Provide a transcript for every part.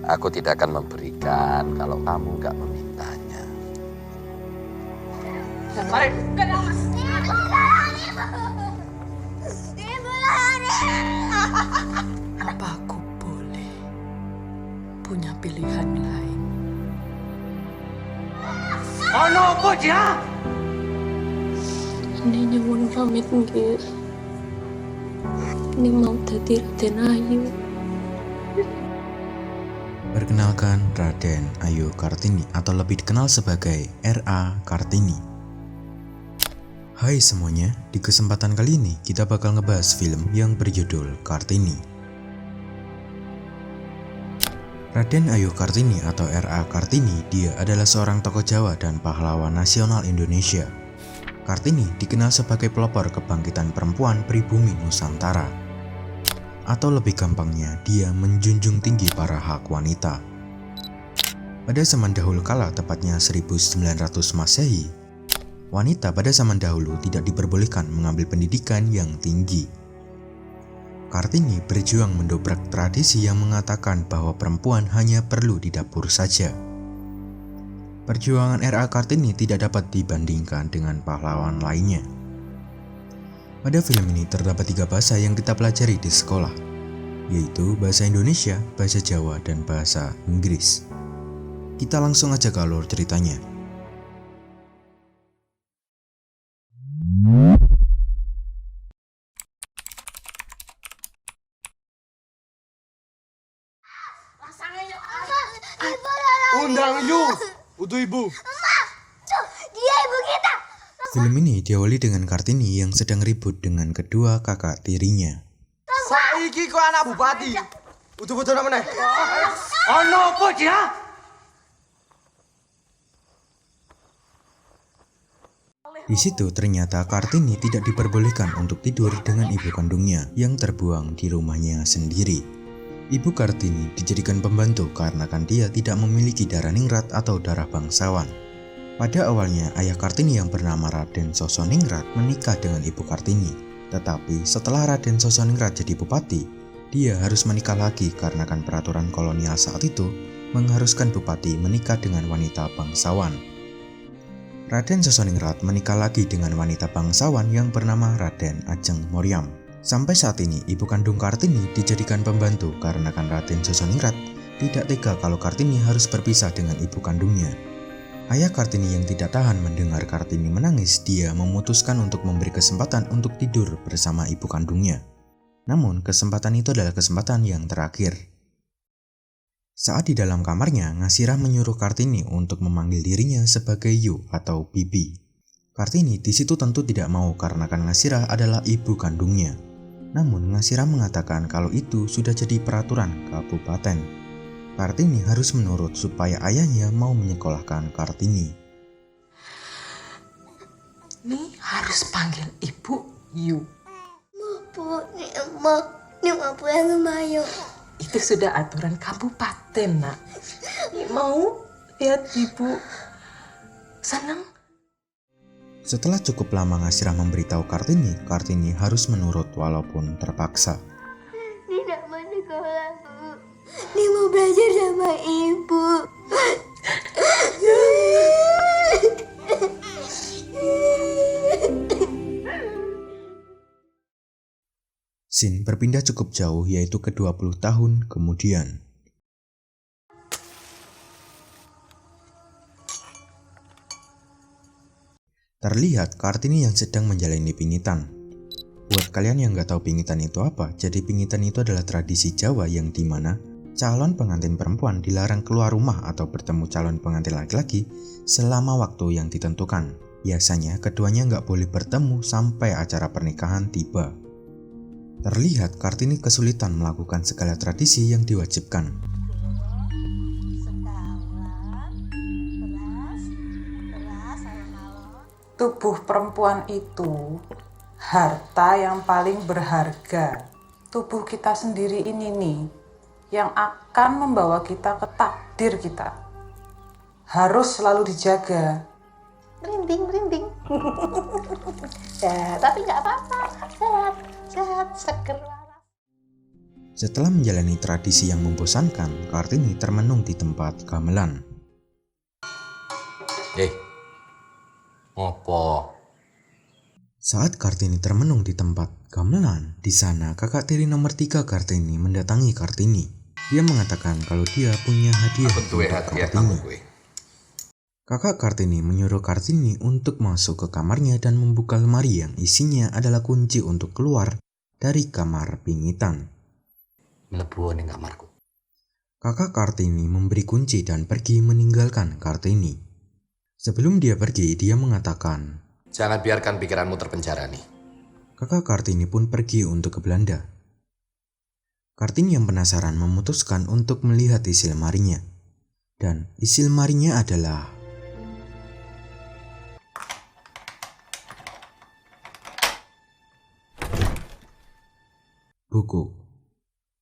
Aku tidak akan memberikan kalau kamu nggak memintanya. Apa aku boleh punya pilihan lain? Oh no, apa dia? Ini nyuwun pamit nggih. Ini mau dadi Raden Ayu. Perkenalkan Raden Ayu Kartini atau lebih dikenal sebagai R.A. Kartini. Hai semuanya, di kesempatan kali ini kita bakal ngebahas film yang berjudul Kartini. Raden Ayu Kartini atau R.A. Kartini, dia adalah seorang tokoh Jawa dan pahlawan nasional Indonesia. Kartini dikenal sebagai pelopor kebangkitan perempuan pribumi Nusantara. Atau lebih gampangnya, dia menjunjung tinggi para hak wanita. Pada zaman dahulu kala, tepatnya 1900 Masehi, wanita pada zaman dahulu tidak diperbolehkan mengambil pendidikan yang tinggi. Kartini berjuang mendobrak tradisi yang mengatakan bahwa perempuan hanya perlu di dapur saja. Perjuangan R.A. Kartini tidak dapat dibandingkan dengan pahlawan lainnya. Pada film ini terdapat 3 bahasa yang kita pelajari di sekolah, yaitu bahasa Indonesia, bahasa Jawa, dan bahasa Inggris. Kita langsung aja ke alur ceritanya. Undang Yu, butuh ibu. Dia ibu kita. Film ini diawali dengan Kartini yang sedang ribut dengan kedua kakak tirinya. Saiki kok anak bupati. Butuh namanya. Oh no, apa dia? Di situ ternyata Kartini tidak diperbolehkan untuk tidur dengan ibu kandungnya yang terbuang di rumahnya sendiri. Ibu Kartini dijadikan pembantu karena kan dia tidak memiliki darah ningrat atau darah bangsawan. Pada awalnya ayah Kartini yang bernama Raden Sosoningrat menikah dengan ibu Kartini. Tetapi setelah Raden Sosoningrat jadi bupati, dia harus menikah lagi karena kan peraturan kolonial saat itu mengharuskan bupati menikah dengan wanita bangsawan. Raden Sosoningrat menikah lagi dengan wanita bangsawan yang bernama Raden Ajeng Moryam. Sampai saat ini ibu kandung Kartini dijadikan pembantu karena kan Raden Sosoningrat tidak tega kalau Kartini harus berpisah dengan ibu kandungnya. Ayah Kartini yang tidak tahan mendengar Kartini menangis, dia memutuskan untuk memberi kesempatan untuk tidur bersama ibu kandungnya. Namun kesempatan itu adalah kesempatan yang terakhir. Saat di dalam kamarnya, Ngasirah menyuruh Kartini untuk memanggil dirinya sebagai Yu atau Bibi. Kartini di situ tentu tidak mau karena kan Ngasirah adalah ibu kandungnya. Namun Ngasirah mengatakan kalau itu sudah jadi peraturan kabupaten. Kartini harus menurut supaya ayahnya mau menyekolahkan Kartini. Nih harus panggil ibu Yu. Bu, ini mau pulang sama Ayu. Itu sudah aturan kabupaten, nak. Nih mau lihat ibu senang. Setelah cukup lama Ngasirah memberitahu Kartini, Kartini harus menurut walaupun terpaksa. Tidak mau sekolah, Bu. Dia mau belajar sama ibu. Scene berpindah cukup jauh yaitu ke 20 tahun kemudian. Terlihat Kartini yang sedang menjalani pingitan. Buat kalian yang nggak tahu pingitan itu apa, jadi pingitan itu adalah tradisi Jawa yang dimana calon pengantin perempuan dilarang keluar rumah atau bertemu calon pengantin laki-laki selama waktu yang ditentukan. Biasanya keduanya nggak boleh bertemu sampai acara pernikahan tiba. Terlihat Kartini kesulitan melakukan segala tradisi yang diwajibkan. Tubuh perempuan itu harta yang paling berharga. Tubuh kita sendiri ini nih yang akan membawa kita ke takdir kita. Harus selalu dijaga. Merinding. Ya, tapi nggak apa-apa. Sehat, seger waras. Setelah menjalani tradisi yang membosankan, Kartini termenung di tempat gamelan. Ngopo? Saat Kartini termenung di tempat gamelan, di sana kakak tiri nomor 3 Kartini mendatangi Kartini. Dia mengatakan kalau dia punya hadiah untuk Kartini. Kakak Kartini menyuruh Kartini untuk masuk ke kamarnya dan membuka lemari yang isinya adalah kunci untuk keluar dari kamar pingitan. Mlebu ning kamarku. Kakak Kartini memberi kunci dan pergi meninggalkan Kartini. Sebelum dia pergi, dia mengatakan, Jangan biarkan pikiranmu terpenjara nih. kakak Kartini pun pergi untuk ke Belanda. Kartini yang penasaran memutuskan untuk melihat isi lemarinya. Dan isi lemarinya adalah buku.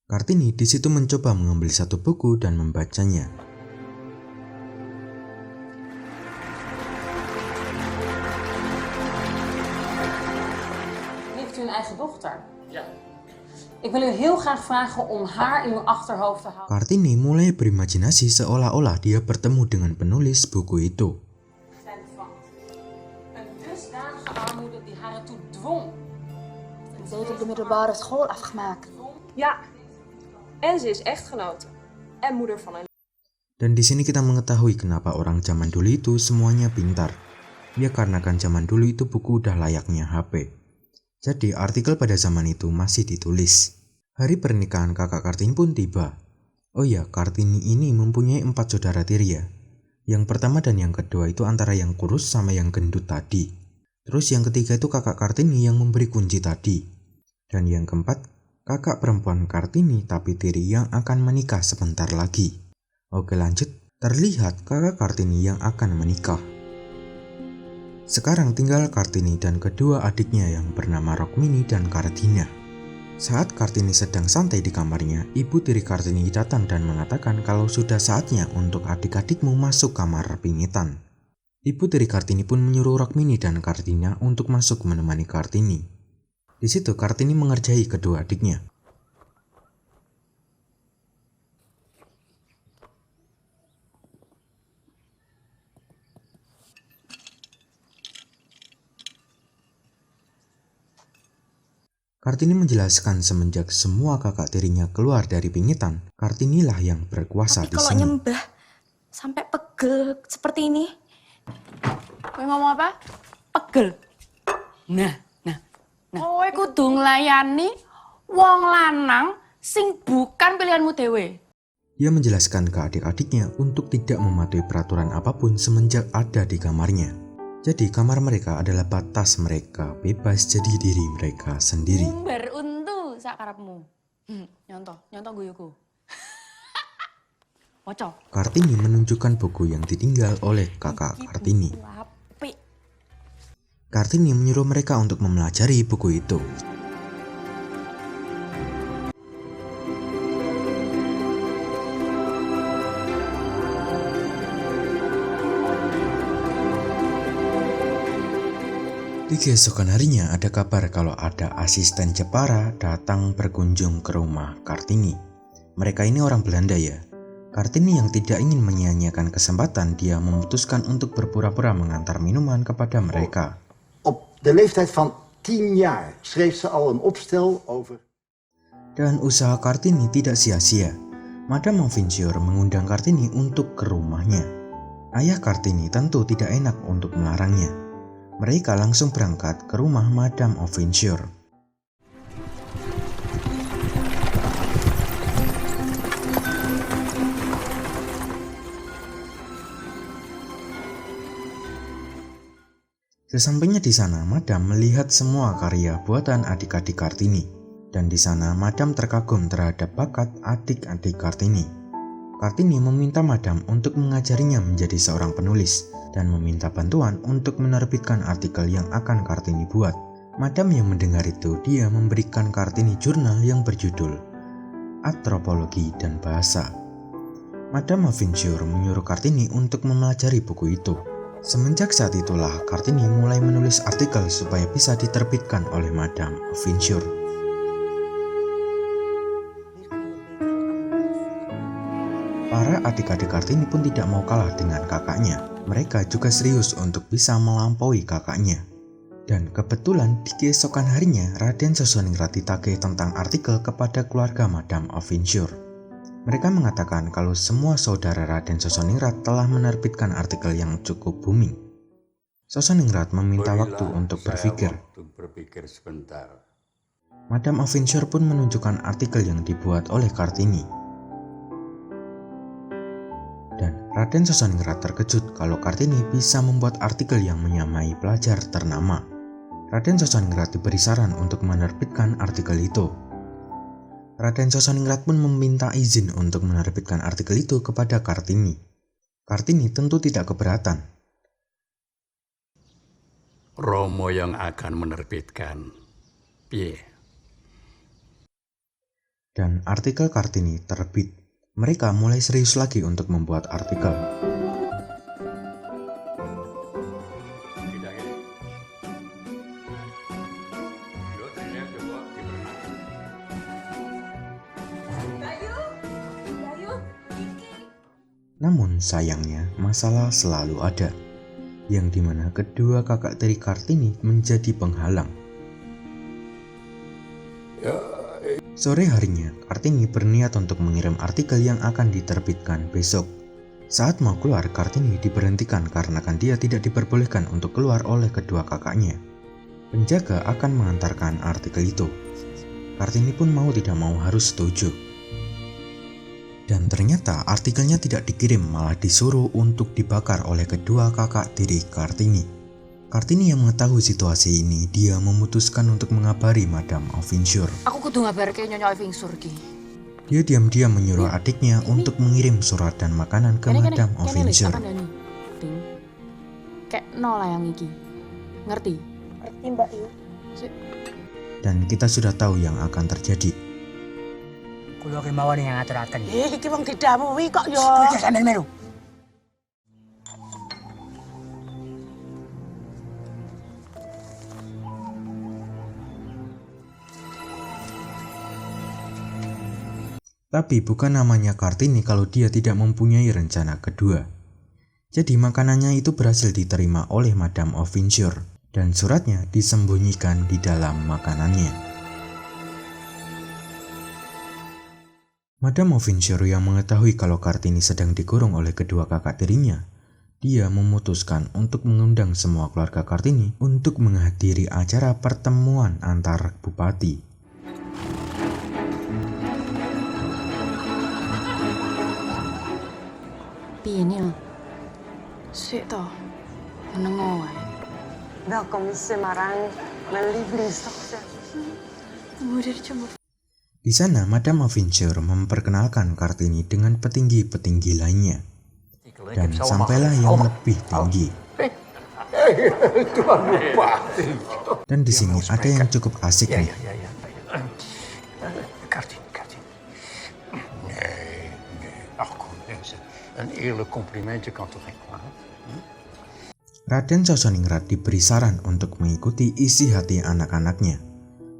Kartini di situ mencoba mengambil satu buku dan membacanya. Heeft u een eigen dochter? Ja. Ik wil u heel graag vragen om haar in uw achterhoofd te houden. Kartini mulai berimajinasi seolah-olah dia bertemu dengan penulis buku itu. Zijn bevangt. Een dusdanige armoede die haar ertoe dwong. Ze heeft op de middelbare school afgemaakt. Ja, en ze is echtgenote en moeder van een... Dan di sini kita mengetahui kenapa orang zaman dulu itu semuanya pintar. Ya karena kan zaman dulu itu buku udah layaknya HP. Jadi artikel pada zaman itu masih ditulis. Hari pernikahan kakak Kartini pun tiba. Oh ya, Kartini ini mempunyai 4 saudara tiri ya. Yang pertama dan yang kedua itu antara yang kurus sama yang gendut tadi. Terus yang ketiga itu kakak Kartini yang memberi kunci tadi. Dan yang keempat, kakak perempuan Kartini tapi tiri yang akan menikah sebentar lagi. Oke lanjut, terlihat kakak Kartini yang akan menikah. Sekarang tinggal Kartini dan kedua adiknya yang bernama Rokmini dan Kardina. Saat Kartini sedang santai di kamarnya, ibu tiri Kartini datang dan mengatakan kalau sudah saatnya untuk adik-adikmu masuk kamar pingitan. Ibu tiri Kartini pun menyuruh Rokmini dan Kardina untuk masuk menemani Kartini. Di situ Kartini mengerjai kedua adiknya. Kartini menjelaskan semenjak semua kakak tirinya keluar dari pingitan, Kartinilah yang berkuasa Tapi di kalau sini. nyembah sampai pegel seperti ini. Kowe ngomong apa? Pegel. Nah. Kowe kudu nglayani wong lanang sing bukan pilihanmu dhewe. Dia menjelaskan ke adik-adiknya untuk tidak mematuhi peraturan apapun semenjak ada di kamarnya. Jadi kamar mereka adalah batas mereka bebas jadi diri mereka sendiri. Umbar untu sak karepmu. Nyontoh guyuku. Waca. Kartini menunjukkan buku yang ditinggal oleh kakak Kartini. Apik. Kartini menyuruh mereka untuk mempelajari buku itu. Di keesokan harinya ada kabar kalau ada asisten Jepara datang berkunjung ke rumah Kartini. Mereka ini orang Belanda ya. Kartini yang tidak ingin menyia-nyiakan kesempatan, dia memutuskan untuk berpura-pura mengantar minuman kepada mereka. Op de leeftijd van 10 jaar schreef ze al een opstel over... Dan usaha Kartini tidak sia-sia. Madame Aventure mengundang Kartini untuk ke rumahnya. Ayah Kartini tentu tidak enak untuk melarangnya. Mereka langsung berangkat ke rumah Madame Aventure. Sesampainya di sana, Madame melihat semua karya buatan adik-adik Kartini. Dan di sana, Madame terkagum terhadap bakat adik-adik Kartini. Kartini meminta Madame untuk mengajarinya menjadi seorang penulis dan meminta bantuan untuk menerbitkan artikel yang akan Kartini buat. Madame yang mendengar itu, dia memberikan Kartini jurnal yang berjudul Antropologi dan Bahasa. Madame Aventure menyuruh Kartini untuk mempelajari buku itu. Semenjak saat itulah Kartini mulai menulis artikel supaya bisa diterbitkan oleh Madame Aventure. Para adik-adik Kartini pun tidak mau kalah dengan kakaknya. Mereka juga serius untuk bisa melampaui kakaknya. Dan kebetulan di keesokan harinya, Raden Sosoningrat ditagih tentang artikel kepada keluarga Madame Aventure. Mereka mengatakan kalau semua saudara Raden Sosoningrat telah menerbitkan artikel yang cukup booming. Sosoningrat meminta waktu untuk berpikir. Sebentar. Madame Aventure pun menunjukkan artikel yang dibuat oleh Kartini. Dan Raden Sosoningrat terkejut kalau Kartini bisa membuat artikel yang menyamai pelajar ternama. Raden Sosoningrat diberi saran untuk menerbitkan artikel itu. Raden Sosoningrat pun meminta izin untuk menerbitkan artikel itu kepada Kartini. Kartini tentu tidak keberatan. Romo yang akan menerbitkan. Piye? Dan artikel Kartini terbit. Mereka mulai serius lagi untuk membuat artikel. Namun sayangnya masalah selalu ada, yang dimana kedua kakak tiri Kartini menjadi penghalang. Sore harinya, Kartini berniat untuk mengirim artikel yang akan diterbitkan besok. Saat mau keluar, Kartini diberhentikan karena dia tidak diperbolehkan untuk keluar oleh kedua kakaknya. Penjaga akan mengantarkan artikel itu. Kartini pun mau tidak mau harus setuju. Dan ternyata artikelnya tidak dikirim, malah disuruh untuk dibakar oleh kedua kakak tiri Kartini. Kartini yang mengetahui situasi ini, dia memutuskan untuk mengabari Madame Aventure. Aku kudu ngabarke Nyonya Aventure ki. Dia diam-diam menyuruh adiknya untuk mengirim surat dan makanan ke Madame Aventure. Kayak nol yang iki. Ngerti? Ngerti Mbak Yu. Dan kita sudah tahu yang akan terjadi. Kulo kemawon yang ngaturaken. Iki wong didhawuhi kok yo. Sampeyan meru. Tapi bukan namanya Kartini kalau dia tidak mempunyai rencana kedua. Jadi makanannya itu berhasil diterima oleh Madame Aventure dan suratnya disembunyikan di dalam makanannya. Madame Aventure yang mengetahui kalau Kartini sedang dikurung oleh kedua kakak tirinya, dia memutuskan untuk mengundang semua keluarga Kartini untuk menghadiri acara pertemuan antar bupati. Piye Nil? Sik to. Menengo wae. Welkom Semarang, mijn lievelingsstad. Moeder cuma Di sana Madame Aventure memperkenalkan Kartini dengan petinggi-petinggi lainnya. Dan sampailah yang lebih tinggi. Dan di sini ada yang cukup asik nih. Raden Sosoningrat diberi saran untuk mengikuti isi hati anak-anaknya.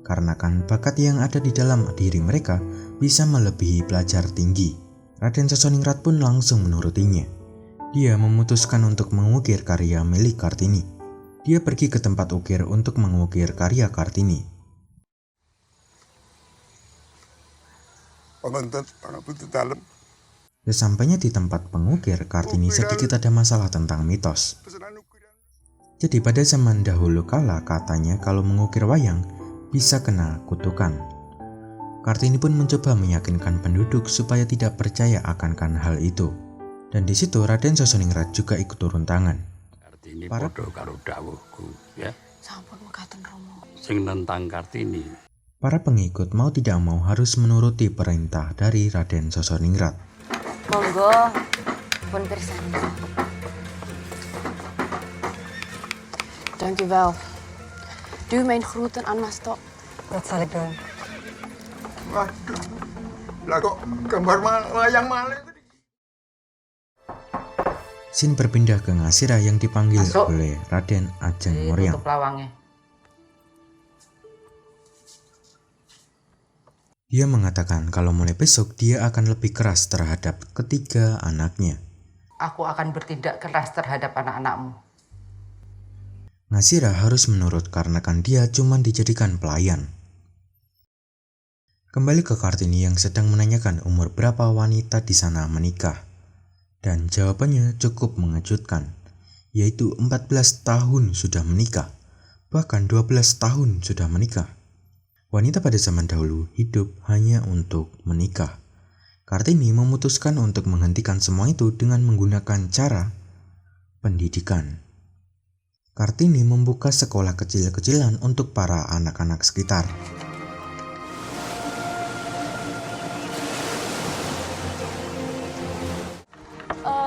Karena kan bakat yang ada di dalam diri mereka bisa melebihi pelajar tinggi. Raden Sosoningrat pun langsung menurutinya. Dia memutuskan untuk mengukir karya milik Kartini. Dia pergi ke tempat ukir untuk mengukir karya Kartini. Sesampainya di tempat pengukir, Kartini sedikit ada masalah tentang mitos. Jadi pada zaman dahulu kala katanya kalau mengukir wayang bisa kena kutukan. Kartini pun mencoba meyakinkan penduduk supaya tidak percaya akan hal itu. Dan di situ Raden Sosoningrat juga ikut turun tangan. Kartini podo karo dawuhku, ya. Sampun mekaten Romo. Sing nentang Kartini. Para pengikut mau tidak mau harus menuruti perintah dari Raden Sosoningrat. Monggo, pun pirsani. Dank u wel. Doe mijn groeten aan Mas Tok. Dat zal ik doen. Waduh, lah kok gambar wayang malih tadi. Sin berpindah ke Ngasira yang dipanggil oleh Raden Ajeng Moryang. Dia mengatakan kalau mulai besok dia akan lebih keras terhadap ketiga anaknya. Aku akan bertindak keras terhadap anak-anakmu. Nasira harus menurut karena kan dia cuma dijadikan pelayan. Kembali ke Kartini yang sedang menanyakan umur berapa wanita di sana menikah. Dan jawabannya cukup mengejutkan, yaitu 14 tahun sudah menikah, bahkan 12 tahun sudah menikah. Wanita pada zaman dahulu hidup hanya untuk menikah. Kartini memutuskan untuk menghentikan semua itu dengan menggunakan cara pendidikan. Kartini membuka sekolah kecil-kecilan untuk para anak-anak sekitar.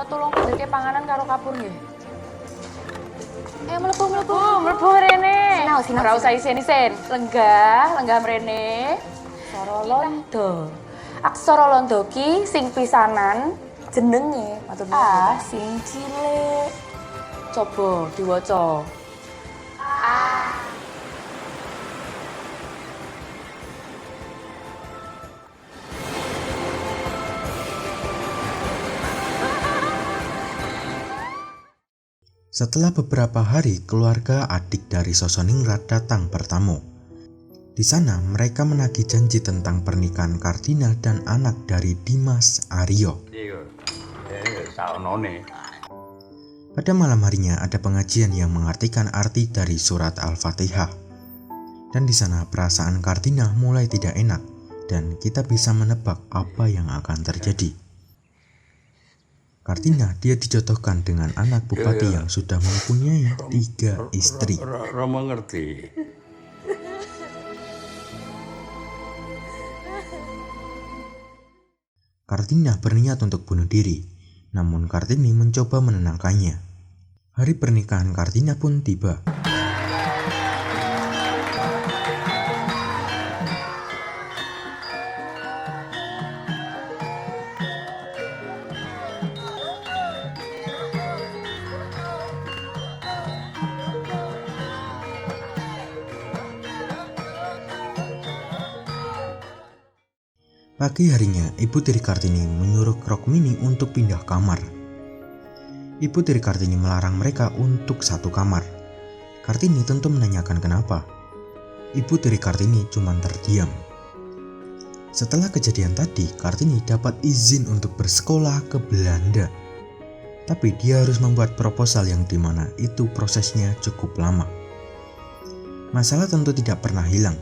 Tolong pendeke panganan karo kapur nggih. Mlebu rene. Ora usah isen-isen. Lenggah mrene. Aksara Londo. Aksara Londo ki sing pisanan jenenge matur nuwun. Sing cilik. Coba diwaca. Setelah beberapa hari, keluarga adik dari Sosoningrat datang bertamu. Di sana, mereka menagih janji tentang pernikahan Kartina dan anak dari Dimas Aryo. Pada malam harinya, ada pengajian yang mengartikan arti dari surat Al-Fatihah. Dan di sana, perasaan Kartina mulai tidak enak, dan kita bisa menebak apa yang akan terjadi. Kartina, dia dijodohkan dengan anak bupati yang sudah mempunyai 3 istri. Romo ngerti. Kartina berniat untuk bunuh diri, namun Kartini mencoba menenangkannya. Hari pernikahan Kartina pun tiba. Pagi harinya, ibu tiri Kartini menyuruh Rokmini untuk pindah kamar. Ibu tiri Kartini melarang mereka untuk satu kamar. Kartini tentu menanyakan kenapa. Ibu tiri Kartini cuma terdiam. Setelah kejadian tadi, Kartini dapat izin untuk bersekolah ke Belanda. Tapi dia harus membuat proposal yang dimana itu prosesnya cukup lama. Masalah tentu tidak pernah hilang.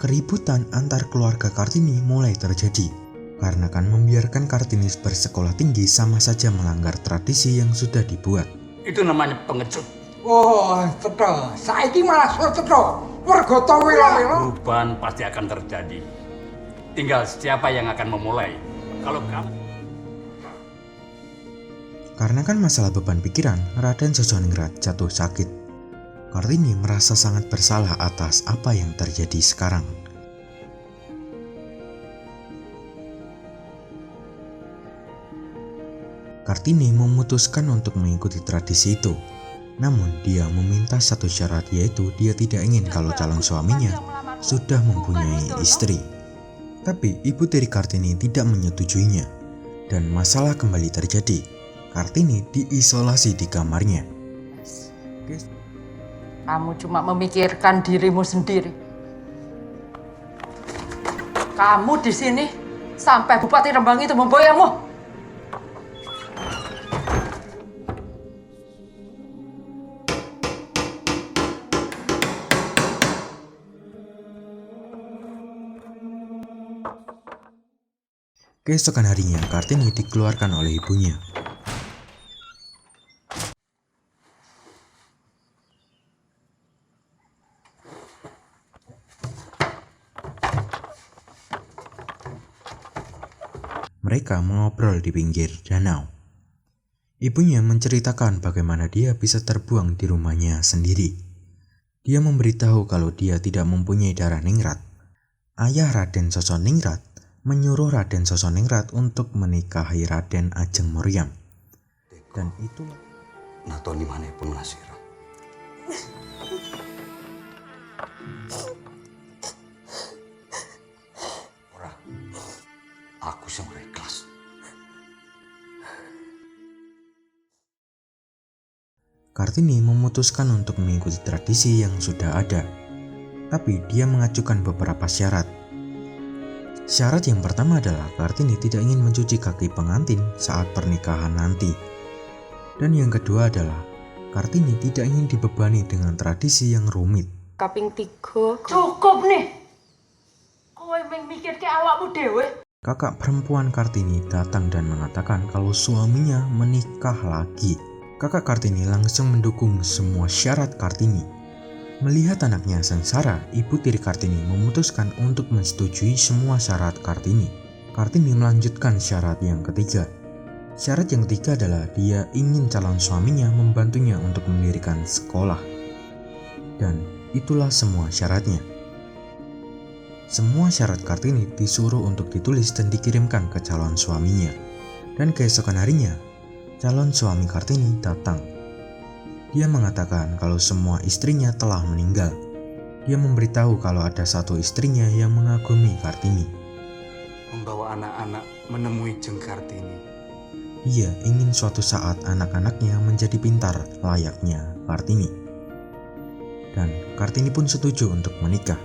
Keributan antar keluarga Kartini mulai terjadi, karena kan membiarkan Kartini bersekolah tinggi sama saja melanggar tradisi yang sudah dibuat. Itu namanya pengecut. Oh, cetha. Saiki malah cetha. Warga ta mela-mela. Perubahan pasti akan terjadi. Tinggal siapa yang akan memulai. Kalau kamu... Karena kan masalah beban pikiran, Raden Sosoningrat jatuh sakit. Kartini merasa sangat bersalah atas apa yang terjadi sekarang. Kartini memutuskan untuk mengikuti tradisi itu. Namun dia meminta satu syarat, yaitu dia tidak ingin kalau calon suaminya sudah mempunyai istri. Tapi ibu tiri Kartini tidak menyetujuinya. Dan masalah kembali terjadi. Kartini diisolasi di kamarnya. Kamu cuma memikirkan dirimu sendiri. Kamu di sini sampai Bupati Rembang itu memboyongmu. Keesokan harinya, Kartini dikeluarkan oleh ibunya. Mereka mengobrol di pinggir danau. Ibunya menceritakan bagaimana dia bisa terbuang di rumahnya sendiri. Dia memberitahu kalau dia tidak mempunyai darah ningrat. Ayah Raden Sosoningrat menyuruh Raden Sosoningrat untuk menikahi Raden Ajeng Muryam. Dan itulah Natoni manapun Nasira. Ora Aku sing ora ikhlas. Kartini memutuskan untuk mengikuti tradisi yang sudah ada, tapi dia mengajukan beberapa syarat. Syarat yang pertama adalah Kartini tidak ingin mencuci kaki pengantin saat pernikahan nanti. Dan yang kedua adalah Kartini tidak ingin dibebani dengan tradisi yang rumit. Kaping 3. Cukup nih. Kowe mikir ke awakmu dhewe. Kakak perempuan Kartini datang dan mengatakan kalau suaminya menikah lagi. Kakak Kartini langsung mendukung semua syarat Kartini. Melihat anaknya sengsara, ibu tiri Kartini memutuskan untuk menyetujui semua syarat Kartini. Kartini melanjutkan syarat yang ketiga. Syarat yang ketiga adalah dia ingin calon suaminya membantunya untuk mendirikan sekolah. Dan itulah semua syaratnya. Semua syarat Kartini disuruh untuk ditulis dan dikirimkan ke calon suaminya. Dan keesokan harinya, calon suami Kartini datang. Dia mengatakan kalau semua istrinya telah meninggal. Dia memberitahu kalau ada satu istrinya yang mengagumi Kartini. Membawa anak-anak menemui Jeng Kartini. Dia ingin suatu saat anak-anaknya menjadi pintar layaknya Kartini. Dan Kartini pun setuju untuk menikah.